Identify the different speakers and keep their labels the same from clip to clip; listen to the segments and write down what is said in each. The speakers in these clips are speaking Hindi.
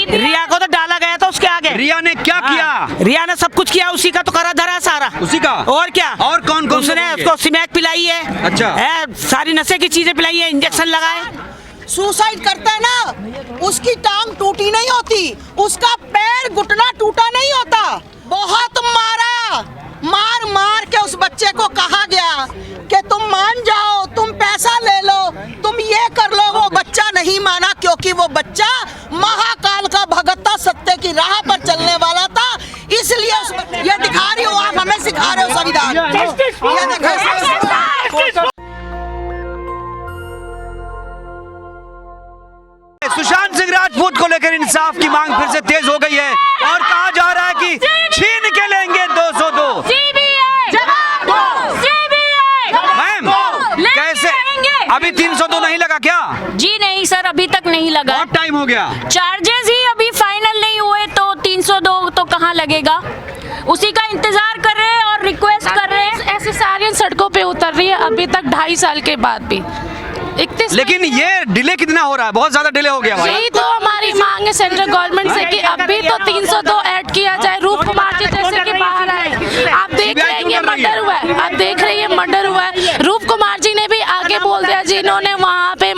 Speaker 1: रिया को तो डाला गया था उसके आगे।
Speaker 2: रिया ने क्या किया?
Speaker 1: रिया ने सब कुछ किया, उसी का तो करा धरा है सारा।
Speaker 2: उसी का?
Speaker 1: और क्या?
Speaker 2: और कौन कौन?
Speaker 1: उसने उसको स्मैक पिलाई है।
Speaker 2: अच्छा
Speaker 1: है, सारी नशे की चीजें पिलाई है, इंजेक्शन लगाए।
Speaker 3: सुसाइड करता है ना, उसकी टांग टूटी नहीं होती, उसका पैर घुटना टूटा नहीं होता। बहुत मारा, मार मार के उस बच्चे को कहा गया कि तुम मान जाओ, तुम पैसा ले लो, तुम ये कर लो। वो बच्चा नहीं माना, क्योंकि वो बच्चा महाकाल का भगत था, सत्य की राह पर चलने वाला था। इसलिए ये दिखा रही हो आप, हमें सिखा रहे हो संविधान। ये देखो
Speaker 2: सुशांत सिंह राजपूत को लेकर इंसाफ की मांग फिर से तेज हो गई है और कहा जा रहा है कि छीन के लेंगे 202। मैम कैसे अभी 302 नहीं लगा क्या?
Speaker 4: जी नहीं सर, अभी तक नहीं लगा।
Speaker 2: बहुत टाइम हो गया।
Speaker 4: चार्जेस ही अभी फाइनल नहीं हुए तो 302 तो कहाँ लगेगा, उसी का इंतजार कर रहे हैं और रिक्वेस्ट कर रहे हैं।
Speaker 5: ऐसे सारी सड़कों पे उतर रही है अभी तक 2.5 साल के बाद भी।
Speaker 2: लेकिन ये डिले कितना हो रहा है? बहुत ज्यादा डिले हो गया भाई।
Speaker 5: यही तो हमारी मांग है सेंट्रल गवर्नमेंट से कि अभी तो 302 ऐड किया जाए। रूप कुमार जी जैसे कि बाहर आए, आप देख रहे हैं ये मर्डर हुआ है, आप देख रहे हैं मर्डर हुआ है। रूप कुमार जी ने भी आगे बोल दिया, जिन्होंने वहाँ पे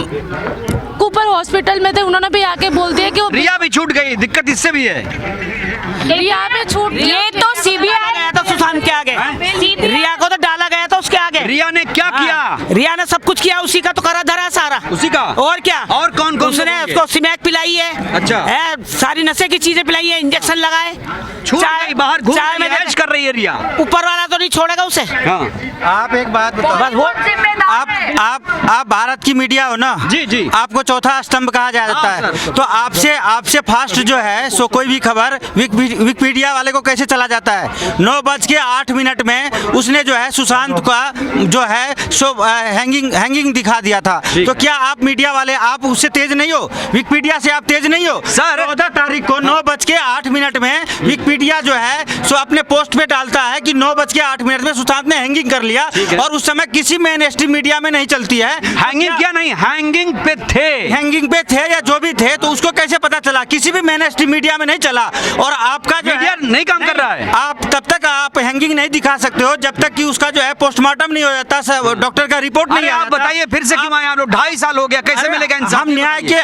Speaker 5: कूपर हॉस्पिटल में थे, उन्होंने भी आके बोल दिया कि
Speaker 2: रिया भी छूट गई। दिक्कत इससे भी है,
Speaker 4: रिया पे छूट। ये तो सीबीआई
Speaker 1: गया था सुशांत के आगे। रिया को तो डाला गया था उसके आगे।
Speaker 2: रिया ने क्या किया?
Speaker 1: रिया ने सब कुछ किया, उसी का तो करा धरा है सारा।
Speaker 2: उसी का?
Speaker 1: और क्या?
Speaker 2: और कौन कौन?
Speaker 1: उसने उसको स्मैक पिलाई है।
Speaker 2: अच्छा
Speaker 1: है, सारी नशे की चीजें पिलाई है, इंजेक्शन लगाए।
Speaker 2: छूट गई, बाहर घूम
Speaker 1: चाय में
Speaker 2: ऐश कर रही है रिया।
Speaker 1: ऊपर वाला तो नहीं छोड़ेगा उसे।
Speaker 2: हाँ।
Speaker 6: आप एक बात बताओ, आप भारत की मीडिया हो ना?
Speaker 2: जी जी।
Speaker 6: आपको चौथा स्तंभ कहा जाता है, तो आपसे फास्ट जो है सो कोई भी खबर विकिपीडिया वाले को कैसे चला जाता है? 9:08 में उसने जो है सुशांत का जो है सो हैंगिंग दिखा दिया था। तो क्या आप मीडिया वाले आप उससे तेज नहीं हो? विकिपीडिया से आप तेज नहीं हो?
Speaker 2: सर
Speaker 6: 14 तारीख को 9:08 में विकिपीडिया जो है सो अपने पोस्ट पे डालता है कि 9:08 में सुशांत ने हैंगिंग कर लिया, और उस समय किसी मेन स्ट्रीम मीडिया में नहीं चलती है।
Speaker 2: हैंगिंग क्या नहीं, हैंगिंग पे थे या जो भी थे, तो उसको कैसे पता चला? किसी भी मेन स्ट्रीम मीडिया में नहीं चला। और आपका जो मीडिया नहीं काम कर रहा है।
Speaker 6: आप तब तक आप हैंगिंग नहीं दिखा सकते हो जब तक कि उसका जो है पोस्टमार्टम नहीं हो जाता, डॉक्टर का रिपोर्ट नहीं
Speaker 2: आप बताइए फिर से क्यों आए आप लोग? 2.5 साल हो गया, कैसे मिलेगा इंसान?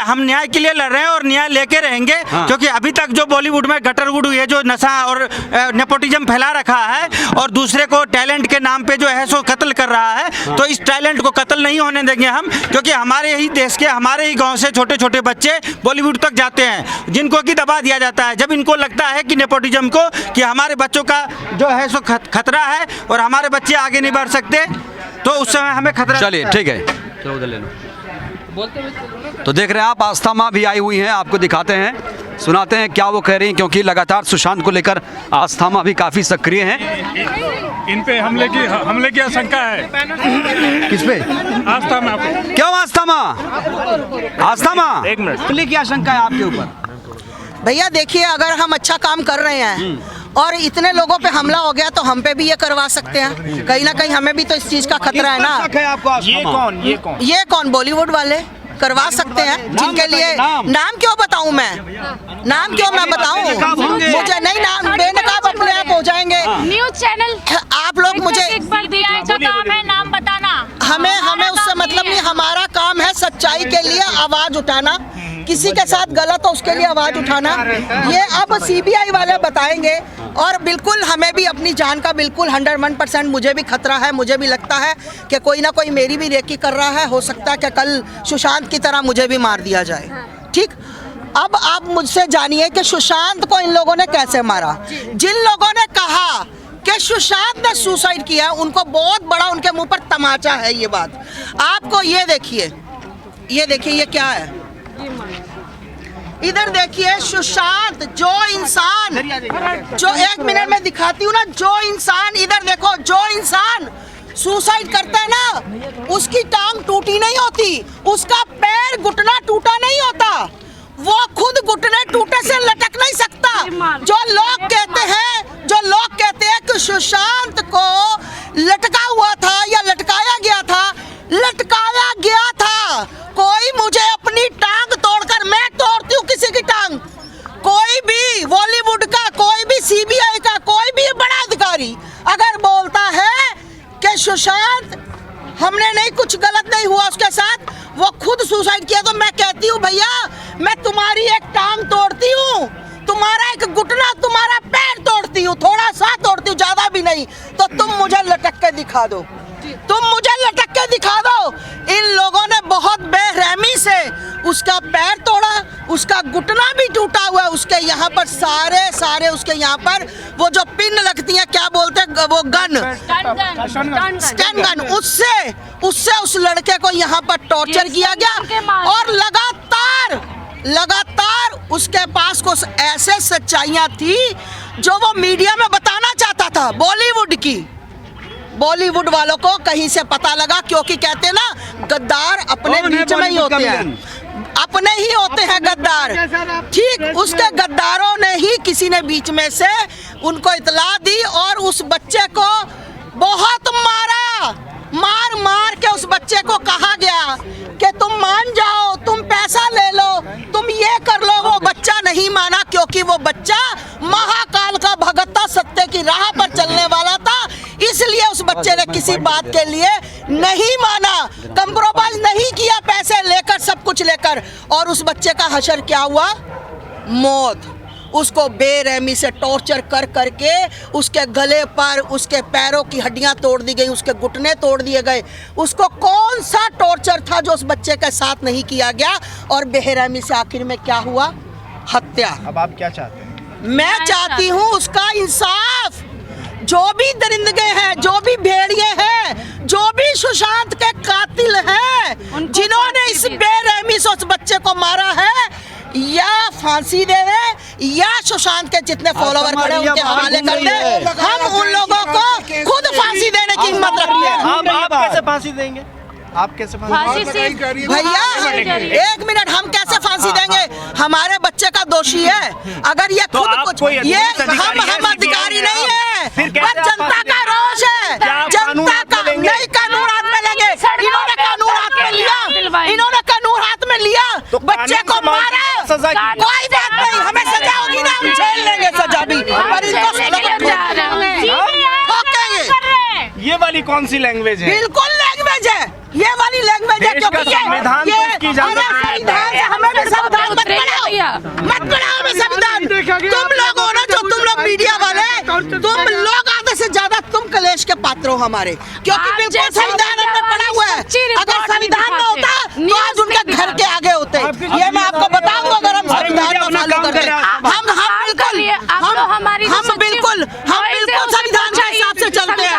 Speaker 6: हम न्याय के लिए लड़ रहे हैं और न्याय लेके रहेंगे। क्योंकि अभी तक जो बॉलीवुड में गटरवुड ये जो नशा और नेपोटिज्म फैला रखा है और दूसरे को टैलेंट के नाम पे जो है सो कत्ल कर रहा है, तो इस टैलेंट को कत्ल नहीं होने देंगे हम। क्योंकि हमारे ही देश के, हमारे ही गांव से छोटे छोटे बच्चे बॉलीवुड तक जाते हैं, जिनको कि दबा दिया जाता है। जब इनको लगता है कि नेपोटिज्म को कि हमारे बच्चों का जो है सो खतरा है और हमारे बच्चे आगे नहीं बढ़ सकते, तो उस समय हमें खतरा।
Speaker 2: चलिए ठीक है, चलो उधर ले लो। तो देख रहे हैं आप, आस्था माँ भी आई हुई हैं, आपको दिखाते हैं, सुनाते हैं क्या वो कह रही हैं, क्योंकि लगातार सुशांत को लेकर आस्था माँ भी काफी सक्रिय हैं।
Speaker 7: इन पे हमले की आशंका है।
Speaker 2: किस पे?
Speaker 7: आस्था माँ।
Speaker 2: क्यों आस्था माँ? आस्था माँ,
Speaker 7: एक मिनट।
Speaker 2: हमले की आशंका है आपके ऊपर?
Speaker 3: भैया देखिए, अगर हम अच्छा काम कर रहे हैं और इतने लोगों पे हमला हो गया, तो हम पे भी ये करवा सकते हैं। कहीं ना कहीं हमें भी तो इस चीज का खतरा है ना। ये कौन? बॉलीवुड वाले करवा सकते हैं, जिनके लिए नाम क्यों बताऊं मैं? नाम क्यों मैं बताऊं? मुझे नहीं, नाम बेनकाब अपने आप हो जाएंगे।
Speaker 5: न्यूज चैनल
Speaker 3: आप लोग मुझे
Speaker 4: काम है नाम बताना।
Speaker 3: हमें उससे मतलब नहीं। हमारा काम है सच्चाई के लिए आवाज उठाना, किसी के साथ गलत हो उसके लिए आवाज उठाना। ये अब सीबीआई वाले बताएंगे। और बिल्कुल हमें भी अपनी जान का बिल्कुल 101% मुझे भी खतरा है। मुझे भी लगता है कि कोई ना कोई मेरी भी रेकी कर रहा है। हो सकता है कि कल सुशांत की तरह मुझे भी मार दिया जाए। ठीक, अब आप मुझसे जानिए कि सुशांत को इन लोगों ने कैसे मारा। जिन लोगों ने कहा कि सुशांत ने सुसाइड किया, उनको बहुत बड़ा उनके मुंह पर तमाचा है ये बात। आपको ये देखिए, ये क्या है? इधर देखिए, सुशांत जो इंसान, जो 1 मिनट में दिखाती हूँ ना, जो इंसान, इधर देखो, जो इंसान सुसाइड करता है ना, उसकी टांग टूटी नहीं होती, उसका पैर घुटना टूटा नहीं होता, वो खुद घुटने टूटे से लटक नहीं सकता। जो लोग कहते हैं कि सुशांत को लटका हुआ था या लटकाया गया था, कोई मुझे हमने नहीं, कुछ गलत नहीं हुआ उसके साथ, वो खुद सुसाइड किया। तो मैं कहती हूँ भैया, मैं तुम्हारी एक टांग तोड़ती हूँ, तुम्हारा एक घुटना, तुम्हारा पैर तोड़ती हूँ, थोड़ा सा तोड़ती हूँ, ज्यादा भी नहीं, तो तुम मुझे लटक के दिखा दो, तुम मुझे लटक के दिखा दो। इन लोगों ने बहुत बेरहमी से उसका पैर तोड़ा, उसका घुटना भी टूटा हुआ है, उसके यहाँ पर सारे उसके यहाँ पर वो जो पिन लगती है, क्या बोलते हैं वो, गन, स्टन गन, उससे उस लड़के को यहाँ पर टॉर्चर किया गया। और लगातार उसके पास कुछ ऐसे सच्चाइयाँ थी जो वो मीडिया में बताना चाहता था। बॉलीवुड वालों को कहीं से पता लगा, क्योंकि कहते हैं ना, गद्दार अपने बीच में ही होते हैं, अपने ही होते हैं गद्दार। ठीक, उसके गद्दारों ने ही किसी ने बीच में से उनको इतला दी और उस बच्चे को बहुत मार के उस बच्चे को कहा गया कि तुम मान जाओ, तुम पैसा ले लो, तुम ये कर लो। वो बच्चा नहीं माना, क्योंकि वो बच्चा महाकाल का भगत था, सत्य की राह पर चलने वाला था, इसलिए उस बच्चे ने किसी बात के लिए नहीं माना, कंप्रोमाइज नहीं किया, पैसे लेकर, सब कुछ लेकर। और उस बच्चे का हशर क्या हुआ? मौत। उसको बेरहमी से टॉर्चर कर करके उसके गले पर, उसके पैरों की हड्डियां तोड़ दी गई, उसके घुटने तोड़ दिए गए। उसको कौन सा टॉर्चर था जो उस बच्चे के साथ नहीं किया गया? और बेरहमी से आखिर में क्या हुआ? हत्या।
Speaker 8: अब आप क्या चाहते हैं?
Speaker 3: मैं चाहती हूँ उसका इंसाफ। जो भी दरिंदगे हैं, जो भी भेड़िए हैं, जो भी सुशांत के कातिल हैं, जिन्होंने इस बेरहमी से उस बच्चे को मारा है, या फांसी दे दे, या सुशांत के जितने फॉलोवर खड़े उनके हवाले कर दे। हम उन लोगों को खुद फांसी देने की हिम्मत रखते हैं।
Speaker 8: आप कैसे फांसी देंगे? आप कैसे फांसी देंगे?
Speaker 3: भैया एक मिनट, हम कैसे फांसी देंगे? हमारे बच्चे का दोषी है। अगर ये खुद कुछ, ये हम अधिकारी नहीं है, पर जनता का रोष है, जनता का। नहीं, कानून हाथ में लेंगे। इन्होंने कानून हाथ में लिया, इन्होंने कानून हाथ में लिया, बच्चे को मारा, कोई बात नहीं, हमें सजा होगी ना, हम झेल लेंगे सजा भी, पर इनको
Speaker 8: ये वाली कौन सी लैंग्वेज है?
Speaker 3: बिल्कुल लैंग्वेज है, ये वाली लैंगवेज है, क्योंकि
Speaker 8: संविधान
Speaker 3: ये
Speaker 8: संविधान
Speaker 3: से हमें भी संविधान मत पढ़ाओ हमें संविधान। तुम लोग हो ना, जो तुम लोग मीडिया वाले, तुम लोग आधे से ज्यादा तुम कलेश के पात्र हो हमारे, क्योंकि बिल्कुल संविधान हमने पढ़ा हुआ है। अगर संविधान में होता तो आज उनके घर के आगे होते। ये मैं आपको बताऊं, अगर हम संविधान को फॉलो करते, हम बिल्कुल संविधान के हिसाब से चलते हैं।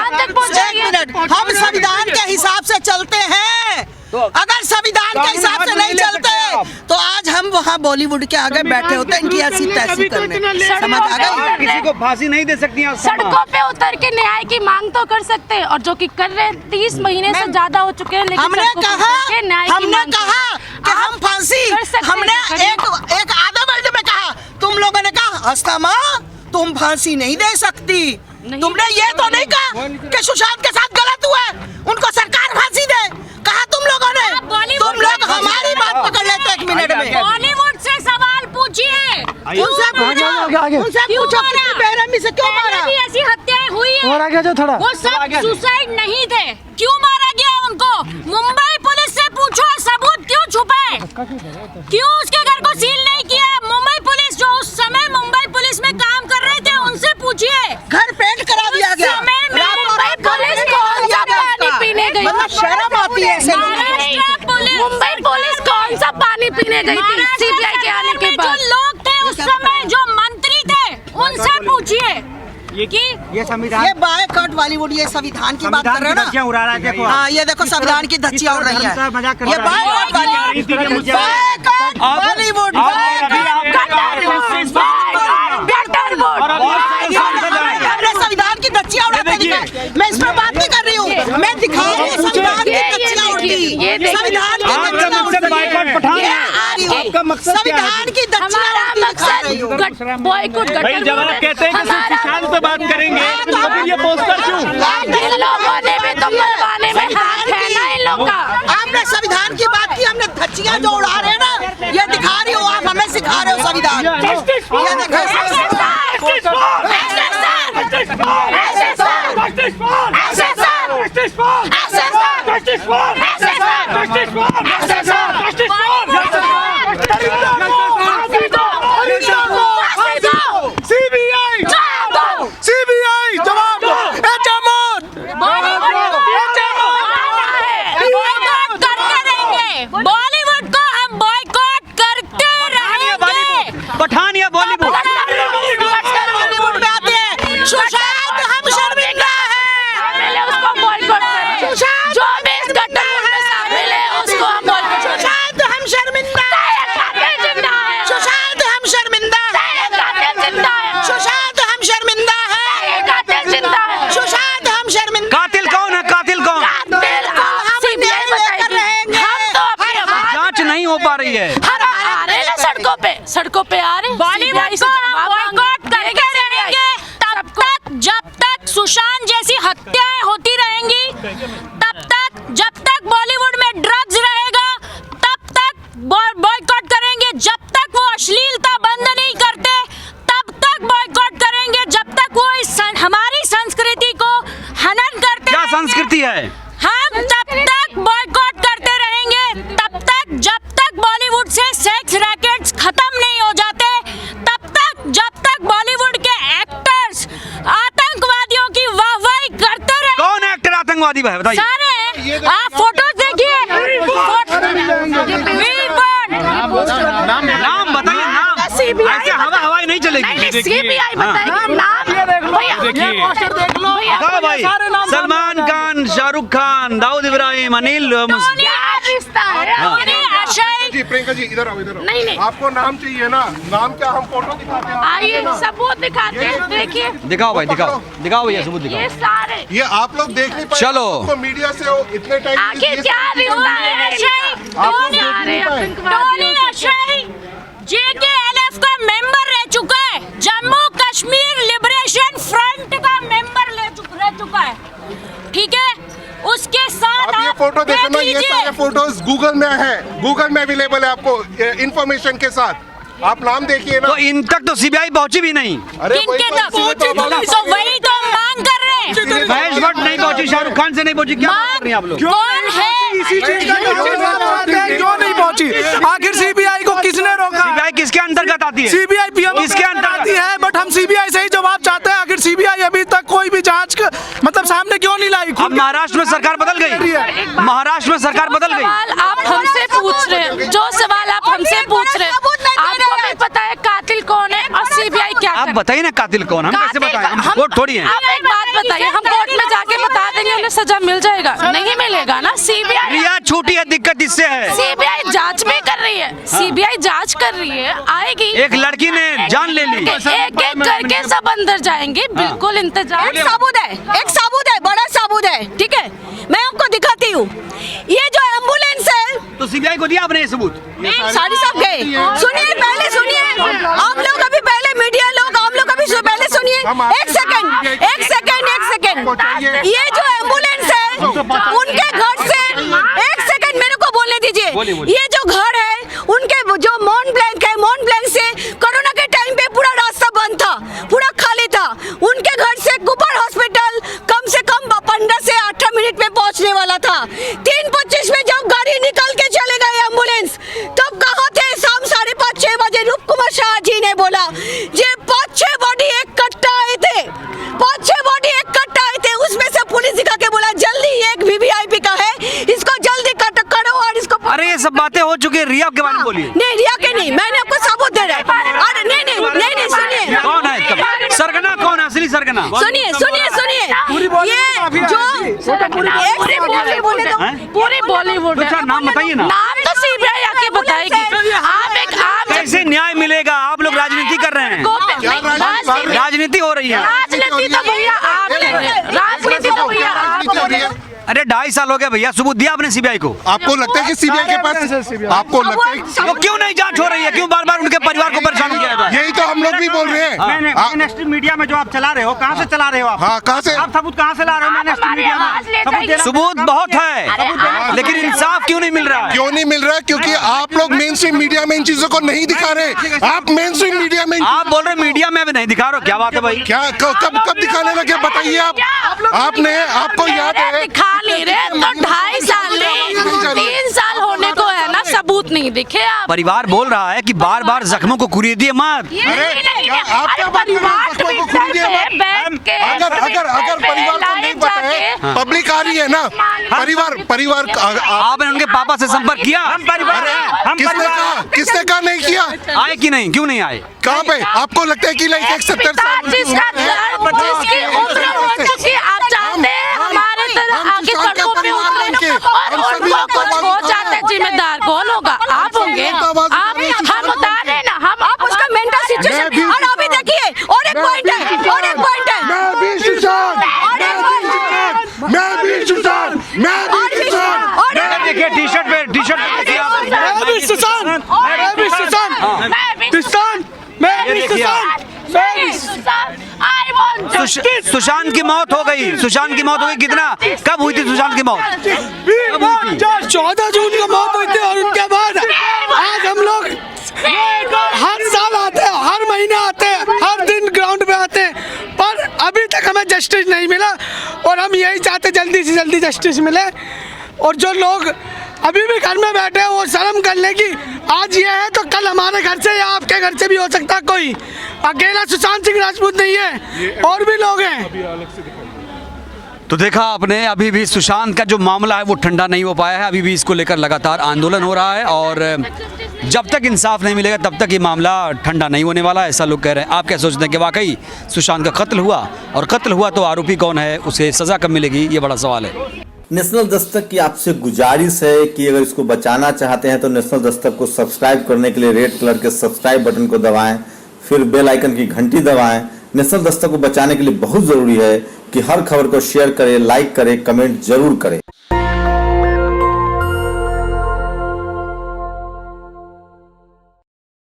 Speaker 3: एक मिनट, हम संविधान के हिसाब से चलते हैं। अगर संविधान के हिसाब से नहीं चलते तो आज हम वहाँ बॉलीवुड के आगे बैठे होते, इनकी ऐसी तैसी करने। समझ आ गई?
Speaker 2: किसी को फांसी नहीं दे सकती हैं।
Speaker 5: सड़कों पे उतर के न्याय की मांग तो कर सकते हैं, और जो कि कर रहे हैं, 30 महीने से ज्यादा हो चुके हैं, लेकिन
Speaker 3: हमने कहा कि हम फांसी, हमने एक आधा वर्ड में कहा, तुम लोगों ने कहा अस्थमा तुम फांसी नहीं दे सकती। तुमने ये तो नहीं कहा कि सुशांत के साथ गलत हुआ है, उनको सरकार फांसी दे। कहा तुम लोगों ने, तुम लोग हमारी बात पकड़ लेते एक मिनट में।
Speaker 4: बॉलीवुड से सवाल पूछिए,
Speaker 3: उनसे पूछो कितनी बेरहमी से क्यों मारा?
Speaker 4: भी ऐसी हत्याएं हुई है, वो सब सुसाइड नहीं थे, क्यों मारा गया उनको? मुंबई पुलिस से पूछो, सबूत क्यों छुपाए? क्यों उसके घर को सील नहीं किया? मुंबई पुलिस, जो उस समय मुंबई पुलिस में काम कर रहे थे, उनसे पूछिए।
Speaker 3: घर पेंट करा दिया गया।
Speaker 5: मुंबई पुलिस कौन सा पानी पीने गई?
Speaker 3: शर्म आती है ऐसे लोगों को।
Speaker 5: मुंबई पुलिस कौन सा पानी पीने गई थी सीबीआई के आने के बाद?
Speaker 4: जो लोग थे उस समय, जो मंत्री थे, उनसे पूछिए कि
Speaker 6: ये संविधान,
Speaker 3: ये बायकॉट बॉलीवुड, ये संविधान की बात कर रहे हो ना?
Speaker 6: उड़ा रहा है, देखो।
Speaker 3: हाँ, ये देखो संविधान की धज्जियां उड़ रही है। ये बायकॉट बॉलीवुड, बायकॉट बॉलीवुड, हमने संविधान की धज्जियां उड़ाते दिखाई। मैं इस पर बात नहीं कर रही हूँ, मैं दिखा रही हूँ संविधान की धज्जियां उड़ती, संविधान की धज्जियां उड़ती। संविधान की धज्जियां
Speaker 5: बॉयकॉट
Speaker 8: जब आप कहते हैं कि सुशांत पे बात करेंगे तो फिर ये पोस्टर क्यों?
Speaker 5: इन लोगों ने भी तो मरवाने में हाथ है ना इन लोग का।
Speaker 3: आपने संविधान की बात की, हमने धज्जियां जो उड़ा रहे हैं ना, ये दिखा रही हो आप, हमें सिखा रहे हो संविधान। ये देखो
Speaker 8: सीबीआई जवाब दो।
Speaker 4: बॉलीवुड को हम बॉयकॉट करते रहेंगे।
Speaker 2: पठान या बॉलीवुड?
Speaker 3: बॉलीवुड में आते हैं। सुशांत हम शर्मिंदा है।
Speaker 5: उसको बॉयकॉट करें। जो भी इस गठबंधन में शामिल है उसको हम बॉयकॉट करें।
Speaker 3: सुशांत हम शर्मिंदा है। सुशांत हम शर्मिंदा है। सुशांत हम शर्मिंदा है। सुशांत हम शर्मिंदा।
Speaker 2: कातिल कौन है? कातिल कौन?
Speaker 5: सीबीआई बताएगी। हम तो अपनी आवाज
Speaker 2: जांच नहीं हो पा रही है।
Speaker 5: हम आ रहे हैं सड़कों पे आ रहे हैं।
Speaker 4: बॉलीवुड को हम बॉयकॉट करते रहेंगे तब तक जब तक सुशांत जैसी हत्याएं होती रहेंगी, तब तक जब तक बॉलीवुड में ड्रग्स रहेगा तब तक बॉयकॉट करेंगे। जब तक वो अश्लीलता बंद नहीं करते तब तक बॉयकॉट करेंगे। जब तक वो हमारी संस्कृति को हनन करते
Speaker 2: क्या
Speaker 4: रहेंगे,
Speaker 2: संस्कृति है?
Speaker 4: हम तब तक बॉयकॉट करते रहेंगे। तब तक जब तक बॉलीवुड से सेक्स रैकेट्स खत्म नहीं हो जाते, तब तक जब तक बॉलीवुड के एक्टर्स आतंकवादियों की वाहवाही करते रहे।
Speaker 2: कौन एक्टर आतंकवादी है बताइए?
Speaker 4: सारे आप फोटोज देखिए।
Speaker 2: नाम बताइए, नाम। ऐसे हवाई नहीं चलेगी।
Speaker 5: सीबीआई बताएगी नाम।
Speaker 2: हाँ भाई, सलमान खान, शाहरुख खान, दाऊद इब्राहिम, अनिल
Speaker 5: रिश्ता है।
Speaker 4: आशय
Speaker 9: प्रियंका जी इधर आओ, इधर आओ।
Speaker 5: नहीं।
Speaker 9: आपको नाम चाहिए ना? नाम क्या? हम फोटो दिखाते हैं।
Speaker 5: आइए सबूत दिखाते हैं। देखिए
Speaker 2: दिखाओ भाई, दिखाओ भैया, सबूत
Speaker 5: ये
Speaker 2: दिखाओ।
Speaker 5: सारे
Speaker 9: ये आप लोग देख नहीं पाए।
Speaker 2: चलो।
Speaker 9: आपको मीडिया से इतने टाइम
Speaker 5: आखिर क्या रिश्ता है?
Speaker 4: टोनी आशय JKLF का मेंबर रह चुका है। जम्मू कश्मीर लिबरेशन फ्रंट का मेंबर रह चुका है। ठीक है, उसके साथ
Speaker 9: आप ये फोटो देखो ना, ये सारे फोटोज गूगल में है, गूगल में अवेलेबल है आपको इंफॉर्मेशन के साथ। आप नाम देखिए ना।
Speaker 2: तो इन तक तो सीबीआई पहुंची भी नहीं।
Speaker 9: अरे
Speaker 4: किनके तक? तो वही तो हम मांग कर रहे हैं।
Speaker 2: महेश भट्ट नहीं पहुंची, शाहरुख खान से नहीं पहुंची, क्या बात कर रही हैं आप लोग?
Speaker 4: कौन है?
Speaker 8: क्यों नहीं पहुंची? आखिर सीबीआई को किसने रोका?
Speaker 2: सीबीआई किसके अंतर्गत आती है?
Speaker 8: सीबीआई पीएम
Speaker 2: किसके अंतर्गत
Speaker 8: आती है, बट हम सीबीआई से ही जवाब चाहते हैं। आखिर सीबीआई अभी तक कोई भी जांच मतलब सामने क्यों नहीं लाई?
Speaker 2: अब महाराष्ट्र में सरकार बदल गई। महाराष्ट्र में सरकार बदल गई।
Speaker 5: सवाल आप हमसे पूछ रहे हैं, जो सवाल आप हमसे पूछ रहे हैं, आपको भी पता है कातिल कौन है और सीबीआई क्या
Speaker 2: आप
Speaker 5: करे?
Speaker 2: बताइए ना कातिल कौन? हम कैसे बताएं? हम कोर्ट थोड़ी हैं।
Speaker 5: आप एक बात बताइए, हम कोर्ट में जाके बता देंगे उन्हें सजा मिल जाएगा? नहीं मिलेगा ना। सीबीआई
Speaker 2: रिया छूटी है, दिक्कत इससे है।
Speaker 5: सीबीआई जांच भी कर रही है। सीबीआई जांच कर रही है, आएगी।
Speaker 2: एक लड़की ने जान ले ली।
Speaker 5: एक एक करके सब अंदर जाएंगे। बिल्कुल इंतजार।
Speaker 3: एक सबूत है, बड़ा सबूत है। ठीक है, मैं आपको दिखाती हूँ। ये जो एम्बुलेंस है,
Speaker 2: तो सीबीआई को दिया आपने ये सबूत?
Speaker 3: सारी सब गए। सुनिए, पहले सुनिए। आप लोग अभी पहले मीडिया लोग, आप लोग अभी पहले सुनिए। एक सेकंड। ये जो एम्बुलेंस है, उनके घर से, एक सेकंड मेरे को बोलने दीजिए। ये जो घर है, उनके जो मॉन्ट ब्लैंक है, मॉन्ट ब्लैंक से कोरोना के टाइम पे पूरा रास्ता बंद था, पूरा खाली था। उनके घर से कुपर हॉस्पिटल कम से कम 15 से 18 मिनट में पहुंचने वाला था। 3:25 में जब गाड़ी निकल के चले गए एम्बुलेंस, तब कहाँ थे? शाम 5:30-6 बजे रूप कुमार शाह जी ने बोला ये 5-6 बॉडी एक कट्टा आए थे, 5-6 बॉडी एक कट्टा आए थे। उसमें से पुलिस दिखा के बोला जल्दी एक वीवीआईपी का है, इसको जल्दी करो और इसको।
Speaker 2: अरे ये सब बातें हो चुकी है, रिया के बारे में बोलिए।
Speaker 3: नहीं, रिया के नहीं, मैंने आपको सबूत दे रहा है। अरे नहीं, सुनिए।
Speaker 2: कौन है सरगना? कौन है असली सरगना?
Speaker 3: सुनिए। ये जो
Speaker 5: पूरी बॉलीवुड
Speaker 2: अच्छा नाम बताइए ना।
Speaker 5: नाम तो सीबीआई आके बताएगी। आप
Speaker 2: कैसे न्याय मिलेगा? आप लोग राजनीति कर रहे हैं। राजनीति हो रही है।
Speaker 5: राजनीति तो भैया आप कर रहे हैं। राजनीति तो भैया आप कर रहे हैं।
Speaker 2: अरे 2.5 साल हो गया भैया, सबूत दिया आपने सीबीआई को?
Speaker 9: आपको लगता है कि सीबीआई के पास, आपको लगता है
Speaker 2: वो क्यों नहीं जांच हो रही है? क्यों बार बार उनके परिवार को परेशान किया जाता है?
Speaker 9: यही तो हम लोग भी बोल रहे हैं।
Speaker 6: मैनस्ट्रीम मीडिया में जो आप चला रहे हो, कहाँ से चला रहे हो आप?
Speaker 9: हाँ, कहाँ से?
Speaker 6: आप सबूत कहाँ से ला रहे हो? मैनस्ट्रीम मीडिया में
Speaker 2: सबूत बहुत है, लेकिन इंसाफ क्यों नहीं मिल रहा है?
Speaker 9: क्यों नहीं मिल रहा है? क्योंकि आप लोग मेन स्ट्रीम मीडिया में इन चीजों को नहीं दिखा रहे। आप मेन स्ट्रीम मीडिया में
Speaker 2: आप बोल रहे मीडिया में भी नहीं दिखा रहे हो, क्या बात है भाई?
Speaker 9: क्या कब दिखाने लगे बताइए आप? आपने, आपको याद है?
Speaker 5: दिखा नहीं रहे तो 2.5 साल नहीं दिखे आप?
Speaker 2: परिवार बोल रहा है कि बार बार जख्मों को कुरीदिए मत।
Speaker 9: अरे क्या आप क्या बात कर रहे हैं? बच्चों को खुद दिया मत। अगर परिवार को नहीं पता है, पब्लिक आ रही है ना, परिवार
Speaker 2: आपने उनके पापा से संपर्क किया?
Speaker 6: हम परिवार हैं, हम
Speaker 9: किसने कहा नहीं किया?
Speaker 2: आए कि नहीं, क्यों नहीं आए?
Speaker 9: कहाँ पे आपको लगता है कि लाइक 70 साल
Speaker 5: जिसका जिसकी उम्र हो चुकी है, आप चाहते हैं हमारे तरह आगे सड़कों पे उतरे और उनको कुछ हो जाता है, जिम्मेदार कौन होगा? आप होंगे। आप हम बता रहे ना, हम
Speaker 3: आप उसका मेंटल सिचुएशन। और अभी देखिए और एक पॉइंट है, और एक पॉइंट है,
Speaker 9: मैं भी सुशांत,
Speaker 2: देखिए टी-शर्ट पे सुशांत की मौत हो गई। सुशांत की मौत हो गई। कितना कब हुई थी सुशांत की मौत?
Speaker 8: 14 जून को मौत हुई थी और उनके बाद आज हम लोग हर साल आते हैं, हर महीने आते हैं, हर दिन ग्राउंड पे आते हैं, पर अभी तक हमें जस्टिस नहीं मिला और हम यही चाहते जल्दी से जल्दी जस्टिस मिले। और जो लोग अभी भी घर में बैठे हैं वो शर्म कर ले कि आज ये है तो कल हमारे घर से या आपके घर से भी हो सकता है कोई। अकेला सुशांत सिंह राजपूत नहीं है, और भी लोग हैं।
Speaker 2: तो देखा आपने, अभी भी सुशांत का जो मामला है वो ठंडा नहीं हो पाया है। अभी भी इसको लेकर लगातार आंदोलन हो रहा है और जब तक इंसाफ नहीं मिलेगा तब तक ये मामला ठंडा नहीं होने वाला, ऐसा लोग कह रहे हैं। आप क्या सोचते हैं कि वाकई सुशांत का कत्ल हुआ, और कत्ल हुआ तो आरोपी कौन है, उसे सजा कब मिलेगी, ये बड़ा सवाल है।
Speaker 10: नेशनल दस्तक की आपसे गुजारिश है कि अगर इसको बचाना चाहते हैं तो नेशनल दस्तक को सब्सक्राइब करने के लिए रेड कलर के सब्सक्राइब बटन को दबाएं, फिर बेल आइकन की घंटी दबाएं। नेशनल दस्तक को बचाने के लिए बहुत जरूरी है कि हर खबर को शेयर करें, लाइक करें, कमेंट जरूर करें।